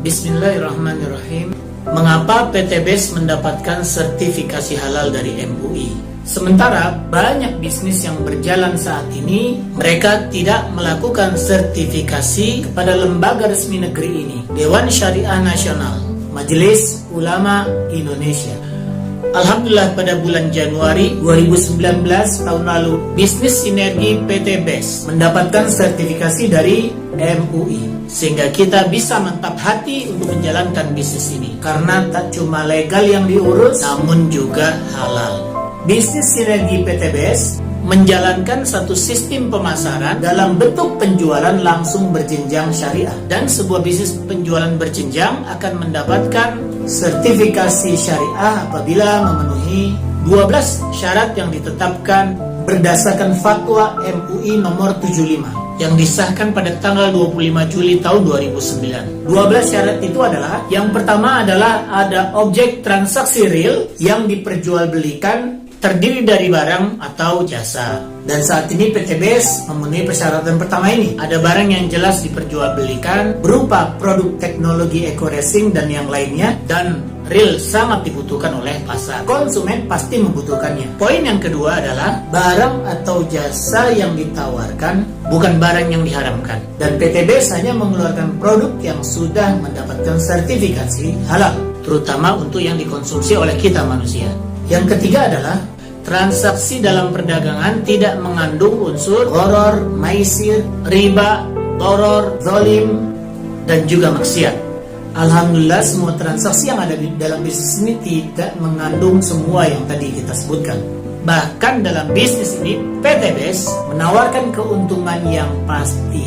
Bismillahirrahmanirrahim. Mengapa PT BES mendapatkan sertifikasi halal dari MUI? Sementara banyak bisnis yang berjalan saat ini, mereka tidak melakukan sertifikasi kepada lembaga resmi negeri ini, Dewan Syariah Nasional, Majelis Ulama Indonesia. Alhamdulillah pada bulan Januari 2019 tahun lalu, bisnis sinergi PT BES mendapatkan sertifikasi dari MUI, sehingga kita bisa mantap hati untuk menjalankan bisnis ini, karena tak cuma legal yang diurus, namun juga halal. Bisnis sinergi PT BES menjalankan satu sistem pemasaran dalam bentuk penjualan langsung berjenjang syariah, dan sebuah bisnis penjualan berjenjang akan mendapatkan sertifikasi syariah apabila memenuhi 12 syarat yang ditetapkan berdasarkan fatwa MUI nomor 75 yang disahkan pada tanggal 25 Juli tahun 2009. 12 syarat itu adalah, yang pertama adalah ada objek transaksi real yang diperjualbelikan terdiri dari barang atau jasa. Dan saat ini PT BES memenuhi persyaratan pertama ini. Ada barang yang jelas diperjualbelikan berupa produk teknologi eco-racing dan yang lainnya, dan real sangat dibutuhkan oleh pasar. Konsumen pasti membutuhkannya. Poin yang kedua adalah barang atau jasa yang ditawarkan bukan barang yang diharamkan. Dan PT BES hanya mengeluarkan produk yang sudah mendapatkan sertifikasi halal, terutama untuk yang dikonsumsi oleh kita manusia. Yang ketiga adalah transaksi dalam perdagangan tidak mengandung unsur gharar, maisir, riba, doror, zalim, dan juga maksiat. Alhamdulillah semua transaksi yang ada di dalam bisnis ini tidak mengandung semua yang tadi kita sebutkan. Bahkan dalam bisnis ini PT BES menawarkan keuntungan yang pasti.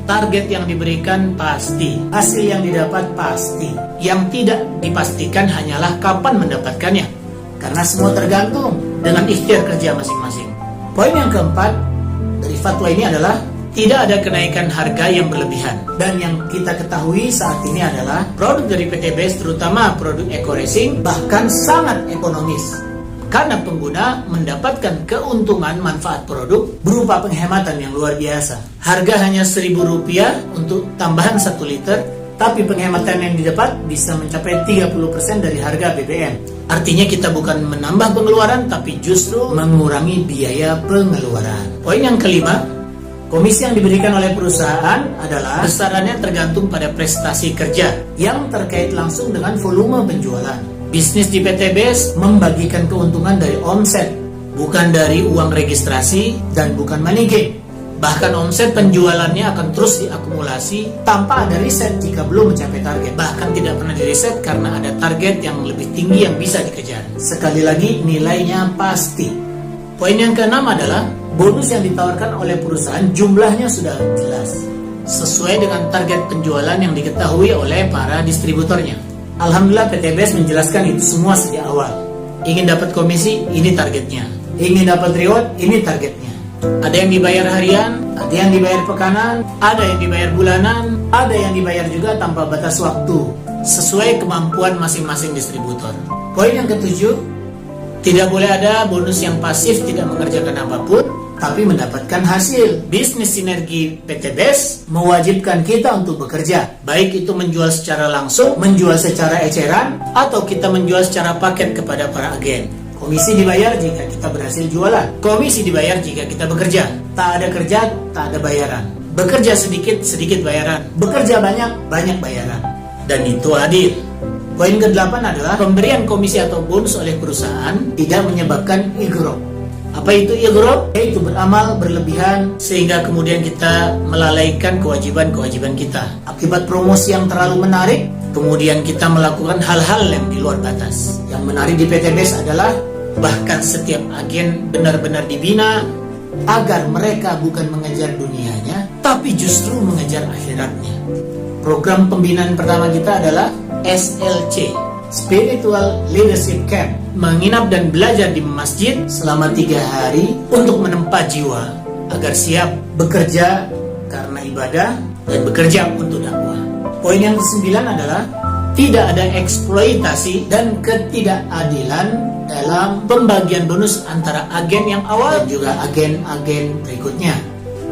Target yang diberikan pasti, hasil yang didapat pasti. Yang tidak dipastikan hanyalah kapan mendapatkannya, karena semua tergantung dengan ikhtiar kerja masing-masing. Poin yang keempat dari fatwa ini adalah tidak ada kenaikan harga yang berlebihan. Dan yang kita ketahui saat ini adalah produk dari PT BES, terutama produk eco-racing, bahkan sangat ekonomis, karena pengguna mendapatkan keuntungan manfaat produk berupa penghematan yang luar biasa. Harga hanya Rp1.000 untuk tambahan 1 liter, tapi penghematan yang didapat bisa mencapai 30% dari harga BBM. Artinya kita bukan menambah pengeluaran, tapi justru mengurangi biaya pengeluaran. Poin yang kelima, komisi yang diberikan oleh perusahaan adalah besarannya tergantung pada prestasi kerja yang terkait langsung dengan volume penjualan. Bisnis di PT BES membagikan keuntungan dari omset, bukan dari uang registrasi dan bukan money game. Bahkan omset penjualannya akan terus diakumulasi tanpa ada riset jika belum mencapai target. Bahkan tidak pernah diriset karena ada target yang lebih tinggi yang bisa dikejar. Sekali lagi, nilainya pasti. Poin yang keenam adalah bonus yang ditawarkan oleh perusahaan jumlahnya sudah jelas, sesuai dengan target penjualan yang diketahui oleh para distributornya. Alhamdulillah PT BES menjelaskan itu semua sejak awal. Ingin dapat komisi, ini targetnya. Ingin dapat reward, ini targetnya. Ada yang dibayar harian, ada yang dibayar pekanan, ada yang dibayar bulanan, ada yang dibayar juga tanpa batas waktu, sesuai kemampuan masing-masing distributor. Poin yang ketujuh, tidak boleh ada bonus yang pasif tidak mengerjakan apapun, tapi mendapatkan hasil. Bisnis sinergi PT BES mewajibkan kita untuk bekerja, baik itu menjual secara langsung, menjual secara eceran, atau kita menjual secara paket kepada para agen. Komisi dibayar jika kita berhasil jualan. Komisi dibayar jika kita bekerja. Tak ada kerja, tak ada bayaran. Bekerja sedikit, sedikit bayaran. Bekerja banyak, banyak bayaran. Dan itu adil. Poin ke-8 adalah pemberian komisi atau bonus oleh perusahaan tidak menyebabkan ighra. Apa itu ighra? Yaitu beramal berlebihan sehingga kemudian kita melalaikan kewajiban-kewajiban kita. Akibat promosi yang terlalu menarik, kemudian kita melakukan hal-hal yang di luar batas. Yang menarik di PT BES adalah bahkan setiap agen benar-benar dibina agar mereka bukan mengejar dunianya, tapi justru mengejar akhiratnya. Program pembinaan pertama kita adalah SLC, Spiritual Leadership Camp, menginap dan belajar di masjid selama 3 hari untuk menempa jiwa agar siap bekerja karena ibadah dan bekerja untuk dakwah. Poin yang ke-9 adalah tidak ada eksploitasi dan ketidakadilan dalam pembagian bonus antara agen yang awal dan juga agen-agen berikutnya.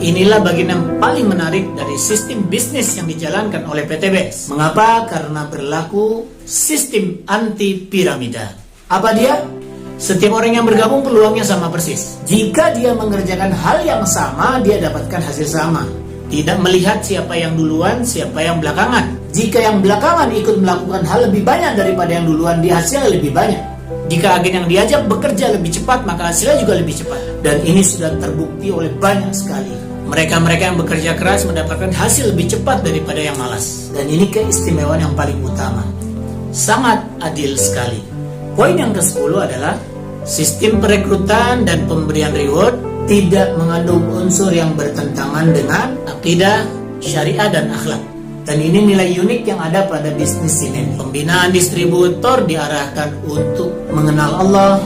Inilah bagian yang paling menarik dari sistem bisnis yang dijalankan oleh PTBS. Mengapa? Karena berlaku sistem anti piramida. Apa dia? Setiap orang yang bergabung peluangnya sama persis. Jika dia mengerjakan hal yang sama, dia dapatkan hasil sama. Tidak melihat siapa yang duluan, siapa yang belakangan. Jika yang belakangan ikut melakukan hal lebih banyak daripada yang duluan, dia hasilnya lebih banyak. Jika agen yang diajak bekerja lebih cepat, maka hasilnya juga lebih cepat. Dan ini sudah terbukti oleh banyak sekali. Mereka-mereka yang bekerja keras mendapatkan hasil lebih cepat daripada yang malas. Dan ini keistimewaan yang paling utama. Sangat adil sekali. Poin yang ke-10 adalah sistem perekrutan dan pemberian reward tidak mengandung unsur yang bertentangan dengan akidah, syariah, dan akhlak. Dan ini nilai unik yang ada pada bisnis ini. Pembinaan distributor diarahkan untuk mengenal Allah,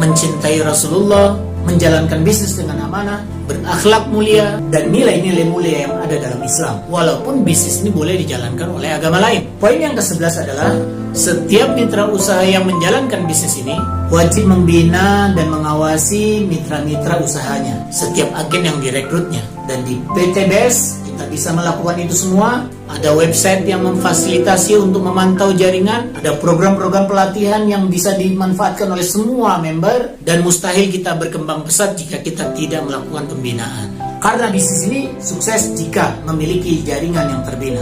mencintai Rasulullah, menjalankan bisnis dengan amanah, berakhlak mulia, dan nilai-nilai mulia yang ada dalam Islam. Walaupun bisnis ini boleh dijalankan oleh agama lain. Poin yang ke-11 adalah setiap mitra usaha yang menjalankan bisnis ini wajib membina dan mengawasi mitra-mitra usahanya, setiap agen yang direkrutnya. Dan di PTBS kita bisa melakukan itu semua. Ada website yang memfasilitasi untuk memantau jaringan, ada program-program pelatihan yang bisa dimanfaatkan oleh semua member, dan mustahil kita berkembang pesat jika kita tidak melakukan pembinaan. Karena bisnis ini sukses jika memiliki jaringan yang terbina.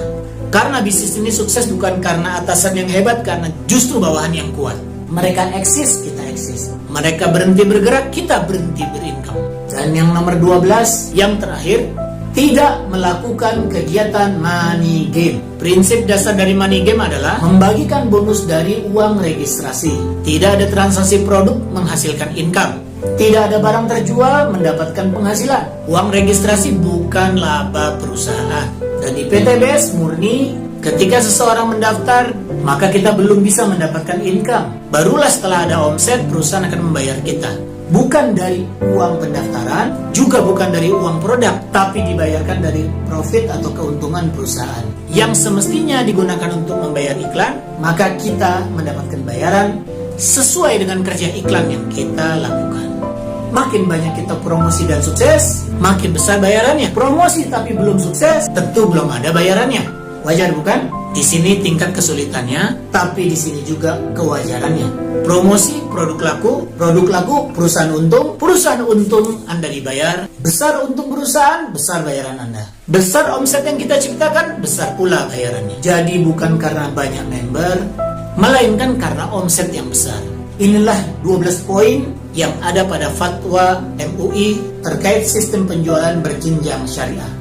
Karena bisnis ini sukses bukan karena atasan yang hebat, karena justru bawahan yang kuat. Mereka eksis, kita eksis. Mereka berhenti bergerak, kita berhenti berincome. Dan yang nomor 12, yang terakhir, tidak melakukan kegiatan money game. Prinsip dasar dari money game adalah membagikan bonus dari uang registrasi. Tidak ada transaksi produk menghasilkan income. Tidak ada barang terjual mendapatkan penghasilan. Uang registrasi bukan laba perusahaan. Dan di PTBS murni, ketika seseorang mendaftar, maka kita belum bisa mendapatkan income. Barulah setelah ada omset, perusahaan akan membayar kita. Bukan dari uang pendaftaran, juga bukan dari uang produk, tapi dibayarkan dari profit atau keuntungan perusahaan yang semestinya digunakan untuk membayar iklan. Maka kita mendapatkan bayaran sesuai dengan kerja iklan yang kita lakukan. Makin banyak kita promosi dan sukses, makin besar bayarannya. Promosi tapi belum sukses, tentu belum ada bayarannya. Wajar bukan? Di sini tingkat kesulitannya, tapi di sini juga kewajarannya. Promosi, produk laku, perusahaan untung, Anda dibayar. Besar untung perusahaan, besar bayaran Anda. Besar omset yang kita ciptakan, besar pula bayarannya. Jadi bukan karena banyak member, melainkan karena omset yang besar. Inilah 12 poin yang ada pada fatwa MUI terkait sistem penjualan berjenjang syariah.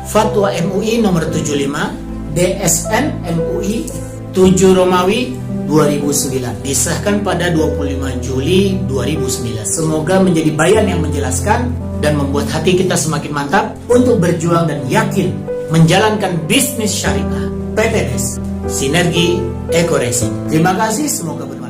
Fatwa MUI nomor 75 DSN MUI 7 Romawi 2009, disahkan pada 25 Juli 2009. Semoga menjadi bayan yang menjelaskan dan membuat hati kita semakin mantap untuk berjuang dan yakin menjalankan bisnis syariah. PTBS, Sinergi Eko Racing. Terima kasih, semoga bermanfaat.